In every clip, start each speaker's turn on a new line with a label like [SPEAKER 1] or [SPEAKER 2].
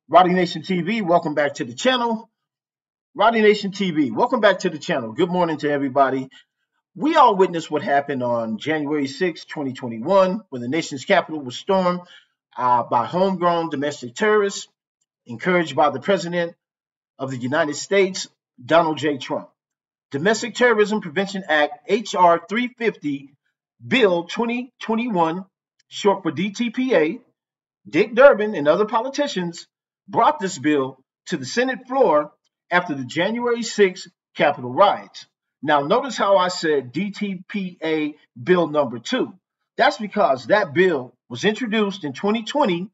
[SPEAKER 1] Roddy Nation TV, welcome back to the channel. Roddy Nation TV, welcome back to the channel. Good morning to everybody. We all witnessed what happened on January 6, 2021, when the nation's capital was stormed by homegrown domestic terrorists, encouraged by the President of the United States, Donald J. Trump. Domestic Terrorism Prevention Act, H.R. 350, Bill 2021, short for DTPA, Dick Durbin and other politicians brought this bill to the Senate floor after the January 6th Capitol riots. Now, notice how I said DTPA Bill number 2. That's because that bill was introduced in 2020,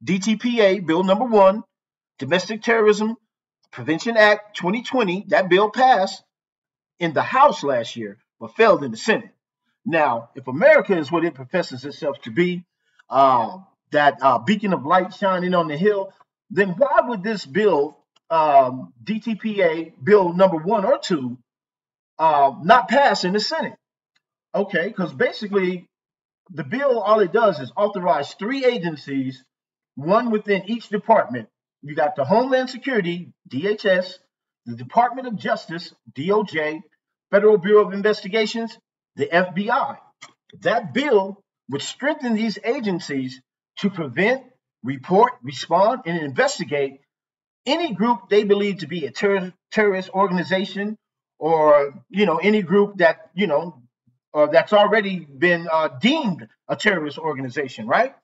[SPEAKER 1] DTPA Bill number 1, Domestic Terrorism Prevention Act 2020. That bill passed in the House last year, but failed in the Senate. Now, if America is what it professes itself to be, that beacon of light shining on the hill, then why would this bill, DTPA Bill number 1 or 2, not pass in the Senate? Okay, because basically the bill, all it does is authorize 3 agencies, one within each department. You got the Homeland Security, DHS, the Department of Justice, DOJ, Federal Bureau of Investigations, the FBI. That bill would strengthen these agencies to prevent, report, respond, and investigate any group they believe to be a terrorist organization, or any group that that's already been deemed a terrorist organization, right?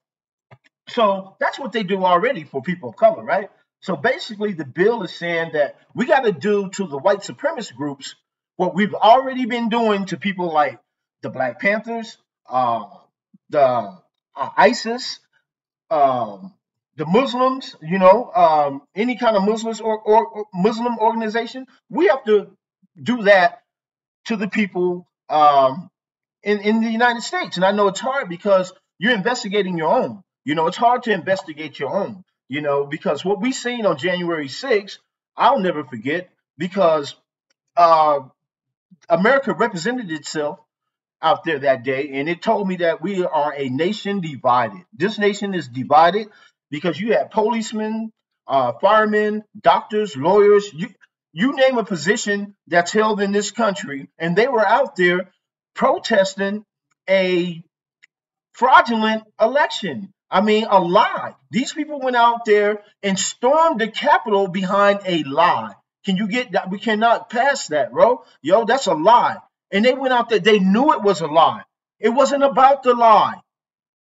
[SPEAKER 1] So that's what they do already for people of color, right? So basically, the bill is saying that we got to do to the white supremacist groups what we've already been doing to people like the Black Panthers, the ISIS, the Muslims, any kind of Muslims or Muslim organization. We have to do that to the people in the United States. And I know it's hard because you're investigating your own. It's hard to investigate your own, because what we seen on January 6th, I'll never forget, because America represented itself out there that day, and it told me that we are a nation divided. This nation is divided because you have policemen, firemen, doctors, lawyers, you name a position that's held in this country, and they were out there protesting a fraudulent election. I mean, a lie. These people went out there and stormed the Capitol behind a lie. Can you get that? We cannot pass that, bro. Yo, that's a lie. And they went out there, they knew it was a lie. It wasn't about the lie.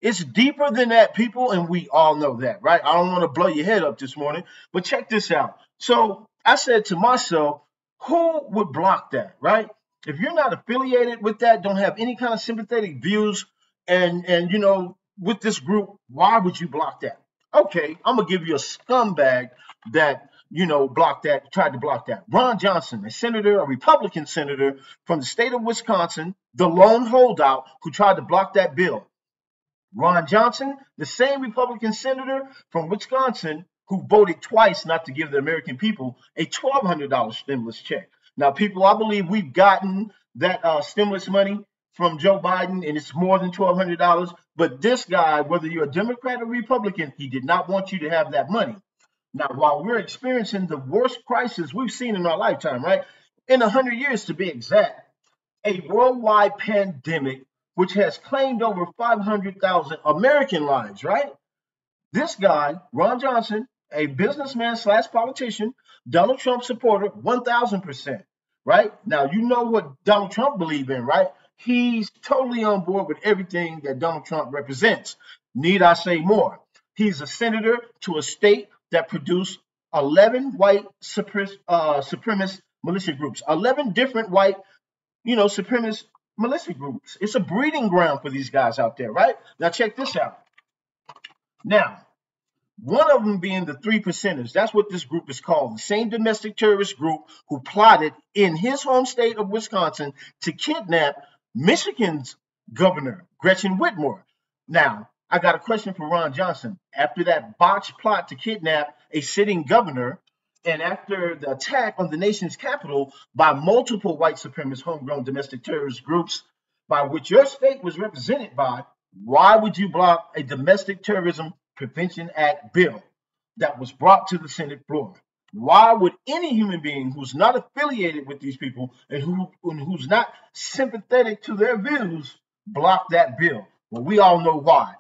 [SPEAKER 1] It's deeper than that, people, and we all know that, right? I don't want to blow your head up this morning, but check this out. So I said to myself, who would block that, right? If you're not affiliated with that, don't have any kind of sympathetic views, and with this group, why would you block that? Okay, I'm gonna give you a scumbag that tried to block that. Ron Johnson, a Republican senator from the state of Wisconsin, the lone holdout who tried to block that bill. Ron Johnson, the same Republican senator from Wisconsin who voted twice not to give the American people a $1,200 stimulus check. Now, people, I believe we've gotten that stimulus money from Joe Biden, and it's more than $1,200. But this guy, whether you're a Democrat or Republican, he did not want you to have that money. Now, while we're experiencing the worst crisis we've seen in our lifetime, right? In 100 years to be exact, a worldwide pandemic which has claimed over 500,000 American lives, right? This guy, Ron Johnson, a businessman / politician, Donald Trump supporter, 1,000%, right? Now, you know what Donald Trump believes in, right? He's totally on board with everything that Donald Trump represents. Need I say more? He's a senator to a state that produced 11 white supremacist militia groups, 11 different white, supremacist militia groups. It's a breeding ground for these guys out there, right? Now, check this out. Now, one of them being the 3 percenters. That's what this group is called. The same domestic terrorist group who plotted in his home state of Wisconsin to kidnap Michigan's governor, Gretchen Whitmer. Now, I got a question for Ron Johnson. After that botched plot to kidnap a sitting governor, and after the attack on the nation's capital by multiple white supremacist homegrown domestic terrorist groups, by which your state was represented by, why would you block a Domestic Terrorism Prevention Act bill? that was brought to the Senate floor. Why would any human being who's not affiliated with these people and who's not sympathetic to their views block that bill? Well, we all know why.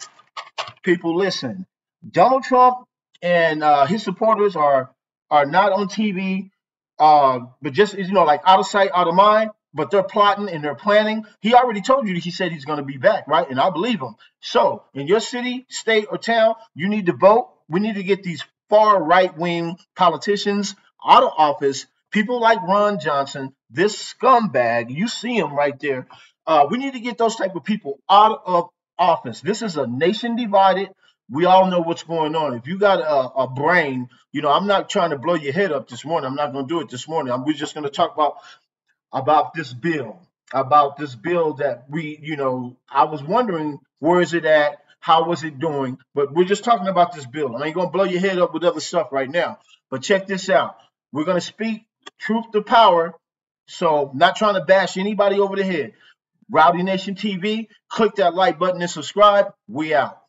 [SPEAKER 1] People, listen. Donald Trump and his supporters are not on TV, but just like out of sight, out of mind. But they're plotting and they're planning. He already told you that he said he's going to be back, right? And I believe him. So, in your city, state, or town, you need to vote. We need to get these far right wing politicians out of office. People like Ron Johnson, this scumbag. You see him right there. We need to get those type of people out of office. This is a nation divided. We all know what's going on. If you got a brain, I'm not trying to blow your head up this morning. I'm not going to do it this morning. We're just going to talk about this bill, that I was wondering, where is it at? How was it doing? But we're just talking about this bill. I ain't going to blow your head up with other stuff right now. But check this out. We're going to speak truth to power. So, not trying to bash anybody over the head. Rowdy Nation TV, click that like button and subscribe. We out.